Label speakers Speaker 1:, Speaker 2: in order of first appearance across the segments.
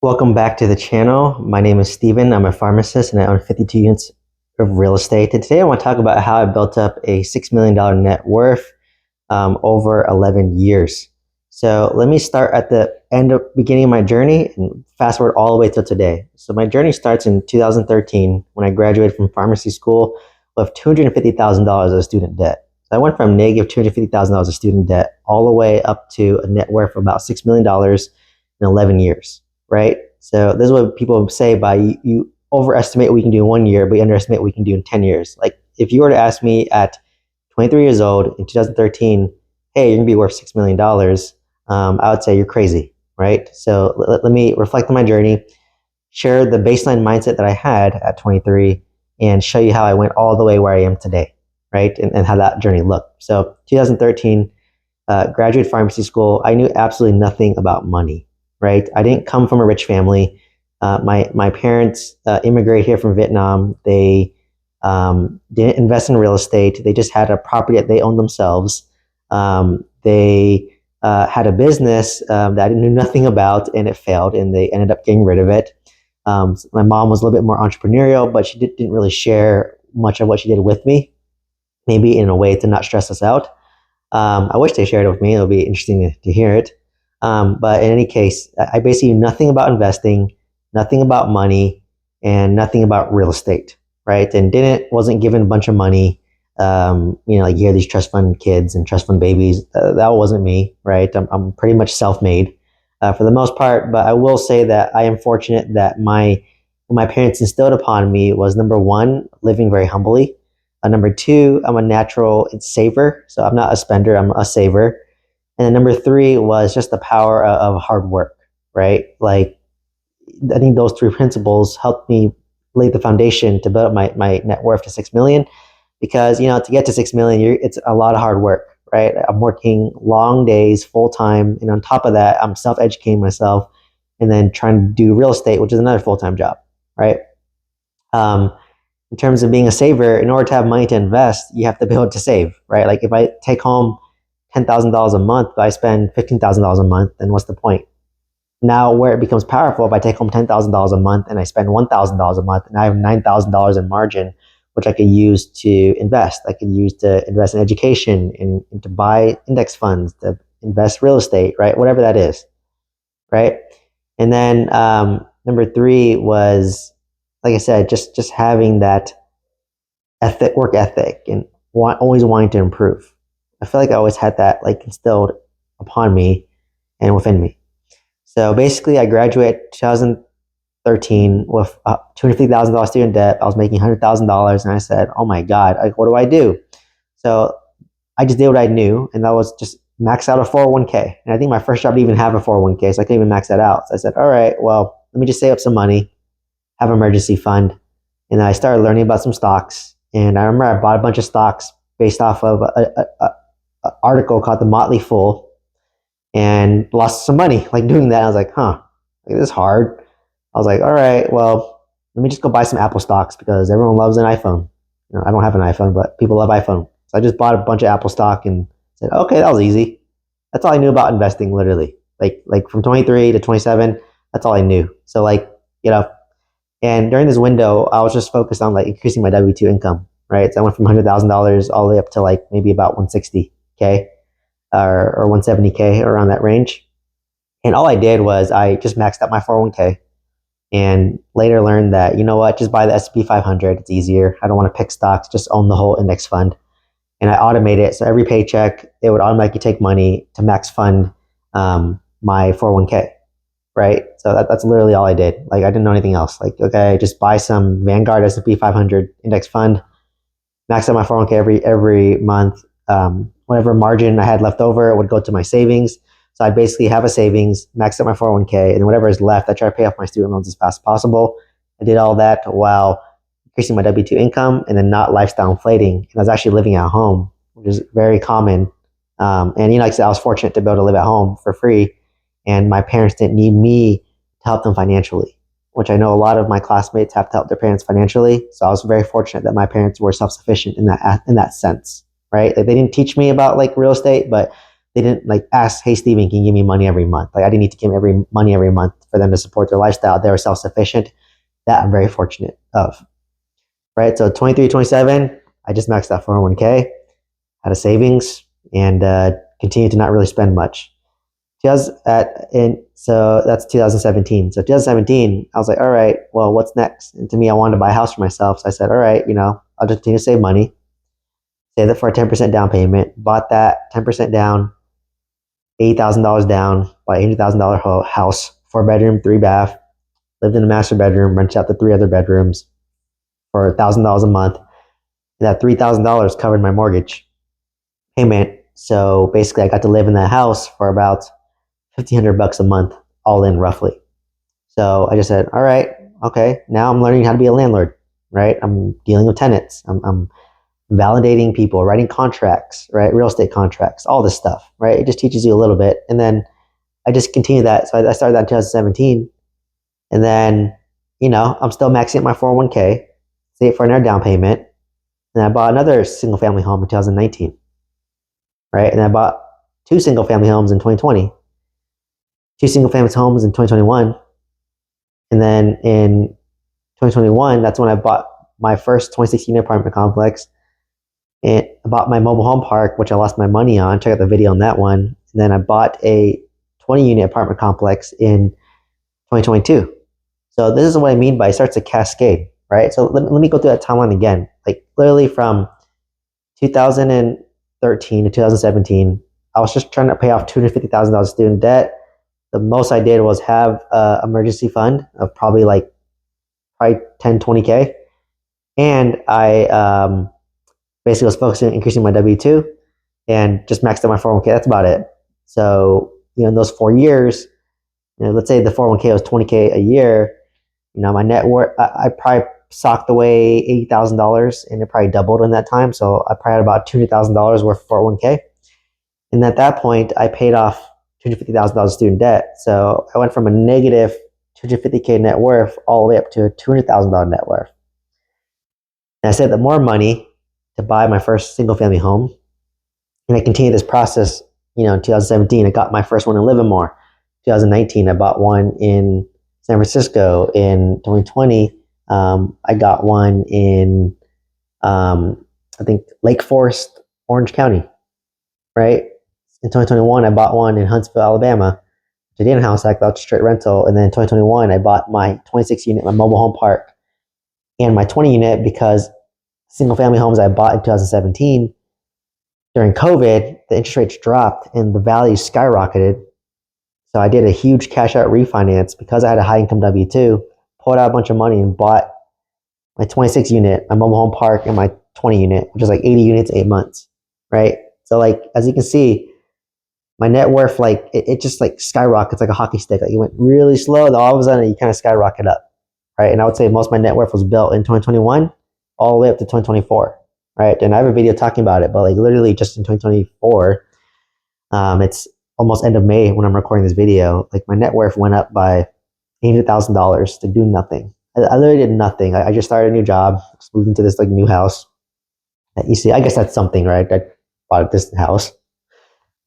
Speaker 1: Welcome back to the channel. My name is Steven. I'm a pharmacist and I own 52 units of real estate. And today I want to talk about how I built up a $6 million net worth over 11 years. So let me start at the beginning of my journey and fast forward all the way till today. So my journey starts in 2013 when I graduated from pharmacy school with $250,000 of student debt. So I went from negative $250,000 of student debt all the way up to a net worth of about $6 million in 11 years. Right? So this is what people say by you overestimate what we can do in 1 year, but you underestimate what we can do in 10 years. Like if you were to ask me at 23 years old in 2013, hey, you're gonna be worth $6 million, I would say you're crazy, right? So let me reflect on my journey, share the baseline mindset that I had at 23, and show you how I went all the way where I am today, right? And how that journey looked. So 2013, graduate pharmacy school, I knew absolutely nothing about money. Right? I didn't come from a rich family. My parents immigrated here from Vietnam. They didn't invest in real estate. They just had a property that they owned themselves. They had a business that I knew nothing about, and it failed, and they ended up getting rid of it. So my mom was a little bit more entrepreneurial, but she didn't really share much of what she did with me, maybe in a way to not stress us out. I wish they shared it with me. It'll be interesting to hear it. But in any case, I basically knew nothing about investing, nothing about money, and nothing about real estate, right? And wasn't given a bunch of money. Like you hear these trust fund kids and trust fund babies. That wasn't me, right? I'm pretty much self-made for the most part. But I will say that I am fortunate that my parents instilled upon me was, number one, living very humbly. Number two, I'm a natural saver. So I'm not a spender, I'm a saver. And then number three was just the power of hard work, right? Like, I think those three principles helped me lay the foundation to build up my net worth to 6 million. Because, to get to 6 million, it's a lot of hard work, right? I'm working long days, full time. And on top of that, I'm self-educating myself and then trying to do real estate, which is another full-time job, right? In terms of being a saver, in order to have money to invest, you have to be able to save, right? Like if I take home $10,000 a month, but I spend $15,000 a month, then what's the point? Now, where it becomes powerful, if I take home $10,000 a month and I spend $1,000 a month, and I have $9,000 in margin, which I could use to invest. I could use to invest in education, and to buy index funds, to invest real estate, right? Whatever that is, right? And then number three was, like I said, just having that work ethic and always wanting to improve. I feel like I always had that instilled upon me and within me. So basically, I graduated 2013 with $250,000 student debt. I was making $100,000, and I said, "Oh my God, what do I do?" So I just did what I knew, and that was just max out a 401k. And I think my first job didn't even have a 401k, so I couldn't even max that out. So I said, "All right, well, let me just save up some money, have an emergency fund," and then I started learning about some stocks. And I remember I bought a bunch of stocks based off of a article called The Motley Fool, and lost some money doing that. I was like, this is hard. I was like, all right, well, let me just go buy some Apple stocks because everyone loves an iPhone. I don't have an iPhone, but people love iPhone. So I just bought a bunch of Apple stock and said, okay, that was easy. That's all I knew about investing, literally. Like from 23 to 27, that's all I knew. So and during this window, I was just focused on increasing my W-2 income, right? So I went from $100,000 all the way up to maybe about $160K or $170K, around that range. And all I did was I just maxed out my 401k, and later learned that, just buy the S&P 500. It's easier. I don't want to pick stocks, just own the whole index fund. And I automated it. So every paycheck, it would automatically take money to max fund my 401k, right? So that's literally all I did. I didn't know anything else. Okay, just buy some Vanguard S&P 500 index fund, max out my 401k every month. Whatever margin I had left over would go to my savings. So I'd basically have a savings, max out my 401k, and whatever is left, I try to pay off my student loans as fast as possible. I did all that while increasing my W-2 income and then not lifestyle inflating. And I was actually living at home, which is very common. And like I said, I was fortunate to be able to live at home for free, and my parents didn't need me to help them financially, which I know a lot of my classmates have to help their parents financially. So I was very fortunate that my parents were self-sufficient in that sense, right? They didn't teach me about real estate, but they didn't like ask, hey, Steven, can you give me money every month? Like I didn't need to give them money every month for them to support their lifestyle. They were self-sufficient. That I'm very fortunate of, right? So 23, 27, I just maxed out 401k, had a savings, and continued to not really spend much. So that's 2017. So 2017, I was like, all right, well, what's next? And to me, I wanted to buy a house for myself. So I said, all right, I'll just continue to save money, save it for a 10% down payment, bought that 10% down, $80,000 down, bought $80,000 house, 4 bedroom, 3 bath, lived in a master bedroom, rented out the 3 other bedrooms for $1,000 a month. And that $3,000 covered my mortgage payment. So basically, I got to live in that house for about $1,500 a month, all in roughly. So I just said, all right, okay, now I'm learning how to be a landlord, right? I'm dealing with tenants. I'm validating people, writing contracts, right? Real estate contracts, all this stuff, right? It just teaches you a little bit. And then I just continued that. So I started that in 2017. And then, I'm still maxing out my 401k, save for another down payment. And I bought another single family home in 2019, right? And I bought 2 single family homes in 2020, 2 single family homes in 2021. And then in 2021, that's when I bought my first 26 unit apartment complex. And I bought my mobile home park, which I lost my money on. Check out the video on that one. And then I bought a 20 unit apartment complex in 2022. So this is what I mean by it starts to cascade, right? So let me go through that timeline again. Like literally from 2013 to 2017, I was just trying to pay off $250,000 student debt. The most I did was have an emergency fund of probably 10, 20K. And I basically was focusing on increasing my W-2 and just maxed out my 401k. That's about it. So, in those 4 years, let's say the 401k was 20K a year, my net worth, I probably socked away $80,000 and it probably doubled in that time. So I probably had about $200,000 worth of 401k. And at that point, I paid off $250,000 student debt. So I went from a negative $250K net worth all the way up to a $200,000 net worth. And I saved up more money to buy my first single family home. And I continued this process, in 2017, I got my first one in Livermore. 2019, I bought one in San Francisco. In 2020, I got one in, I think, Lake Forest, Orange County, right? In 2021, I bought one in Huntsville, Alabama. I did a house like that, straight rental. And then in 2021, I bought my 26 unit, my mobile home park, and my 20 unit because single family homes I bought in 2017, during COVID, the interest rates dropped and the values skyrocketed. So I did a huge cash out refinance because I had a high income W-2, pulled out a bunch of money and bought my 26 unit, my mobile home park, and my 20 unit, which is 80 units, 8 months, right? So as you can see, my net worth, it just skyrockets like a hockey stick. It went really slow, then all of a sudden you kind of skyrocket up, right? And I would say most of my net worth was built in 2021 all the way up to 2024, right? And I have a video talking about it, but literally just in 2024, it's almost end of May when I'm recording this video. My net worth went up by $800,000 to do nothing. I literally did nothing. I just started a new job, just moved into this new house. You see, I guess that's something, right? I bought this house.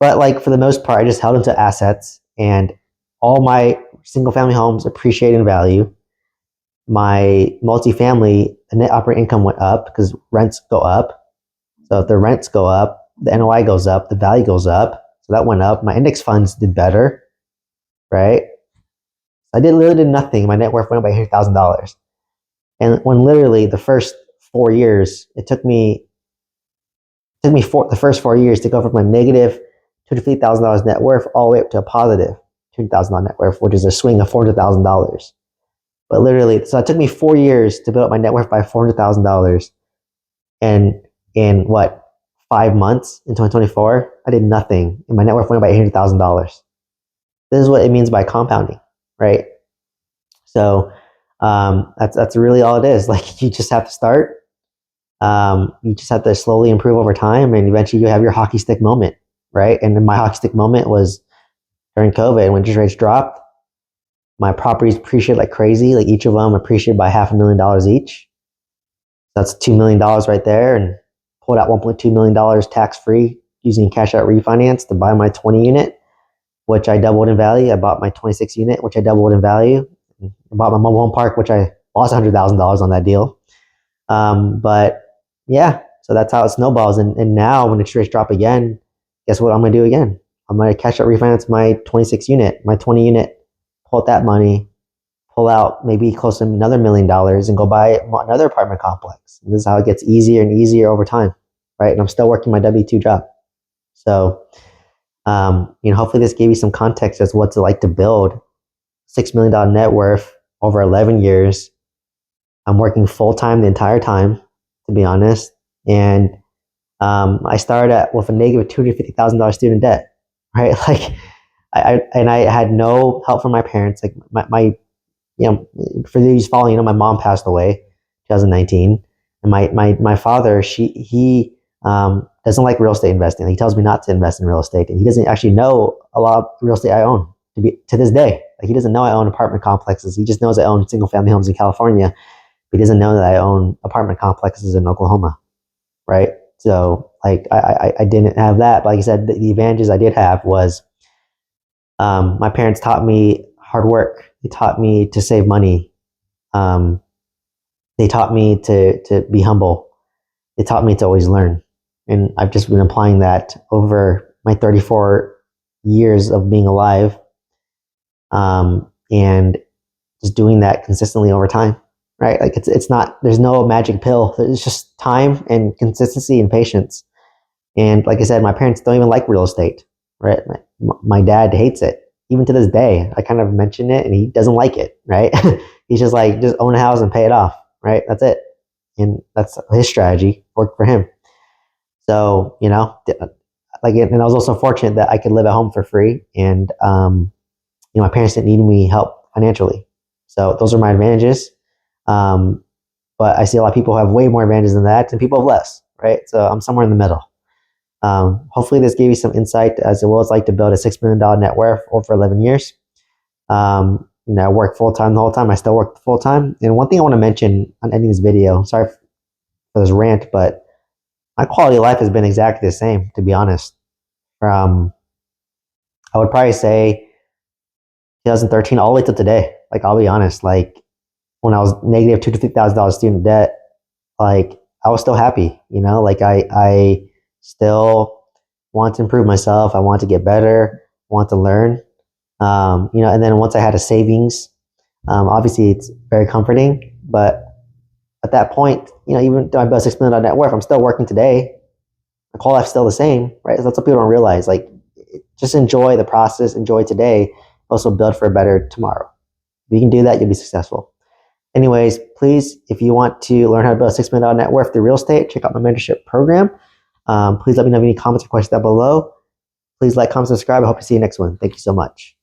Speaker 1: But for the most part, I just held into assets, and all my single family homes appreciated in value. My multifamily, the net operating income went up because rents go up. So if the rents go up, the NOI goes up, the value goes up. So that went up. My index funds did better, right? I literally did nothing. My net worth went up by $100,000. And when literally the first 4 years, it took me the first 4 years to go from a negative $250,000 net worth all the way up to a positive $200,000 net worth, which is a swing of $400,000. But literally, so it took me 4 years to build up my net worth by $400,000. And in 5 months in 2024, I did nothing, and my net worth went up by $800,000. This is what it means by compounding, right? So that's really all it is. You just have to start. You just have to slowly improve over time, and eventually you have your hockey stick moment, right? And then my hockey stick moment was during COVID when interest rates dropped. My properties appreciated like crazy. Each of them appreciated by $500,000 each. That's $2 million right there, and pulled out $1.2 million tax free using cash out refinance to buy my 20 unit, which I doubled in value. I bought my 26 unit, which I doubled in value. I bought my mobile home park, which I lost $100,000 on that deal. But yeah, so that's how it snowballs. And now when interest rates drop again, guess what I'm going to do again? I'm going to cash out refinance my 26 unit, my 20 unit, pull out that money, pull out maybe close to another $1 million and go buy another apartment complex. And this is how it gets easier and easier over time, right? And I'm still working my W-2 job. So, hopefully this gave you some context as what's it like to build $6 million net worth over 11 years. I'm working full-time the entire time, to be honest. And I started with a negative $250,000 student debt, right? Like, I had no help from my parents. Like my for these following, my mom passed away 2019, and my father, he doesn't like real estate investing. He tells me not to invest in real estate, and he doesn't actually know a lot of real estate I own to this day. Like, he doesn't know I own apartment complexes. He just knows I own single family homes in California. But he doesn't know that I own apartment complexes in Oklahoma, right? So like I didn't have that. But like I said, the advantages I did have was my parents taught me hard work. They taught me to save money. They taught me to be humble. They taught me to always learn. And I've just been applying that over my 34 years of being alive, and just doing that consistently over time, right? Like it's not, there's no magic pill. It's just time and consistency and patience. And like I said, my parents don't even like real estate, right? My dad hates it. Even to this day, I kind of mention it and he doesn't like it, right? He's just like, just own a house and pay it off, right? That's it. And that's his strategy, worked for him. So, and I was also fortunate that I could live at home for free. And, my parents didn't need me help financially. So those are my advantages. But I see a lot of people who have way more advantages than that and people have less, right? So I'm somewhere in the middle. Hopefully this gave you some insight as to what it's like to build a $6 million net worth over 11 years. I work full-time the whole time. I still work full-time. And one thing I want to mention on ending this video, sorry for this rant, but my quality of life has been exactly the same, to be honest. I would probably say 2013 all the way to today. Like, I'll be honest, like when I was negative $2,000 student debt, like I was still happy, like I still want to improve myself. I want to get better, want to learn, and then once I had a savings, obviously it's very comforting, but at that point, even though I built $6 million net worth, I'm still working today. My quality life's still the same, right? So that's what people don't realize. Like, just enjoy the process, enjoy today, also build for a better tomorrow. If you can do that, you'll be successful. Anyways, please, if you want to learn how to build a $6 million net worth through real estate, check out my mentorship program. Please let me know if you have any comments or questions down below. Please like, comment, subscribe. I hope to see you next one. Thank you so much.